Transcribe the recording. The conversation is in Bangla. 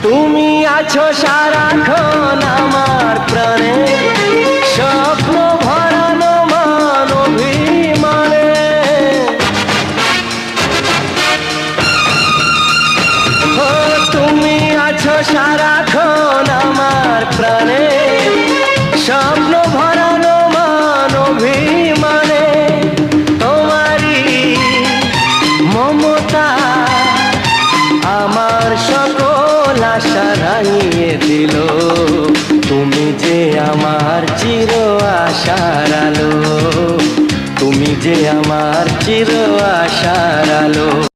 তুমি আছো সারাক্ষণ আমার প্রাণে, স্বপ্ন ভরানো মান অভিমানে। ও তুমি আছো সারাক্ষণ আমার প্রাণে, স্বপ্ন ভরানো মান অভিমানে। তোমারই মমতা আমার সকল আশা রাঙিয়ে দিল। তুমি যে আমার চির আশার আলো, তুমি যে আমার চির আশার আলো।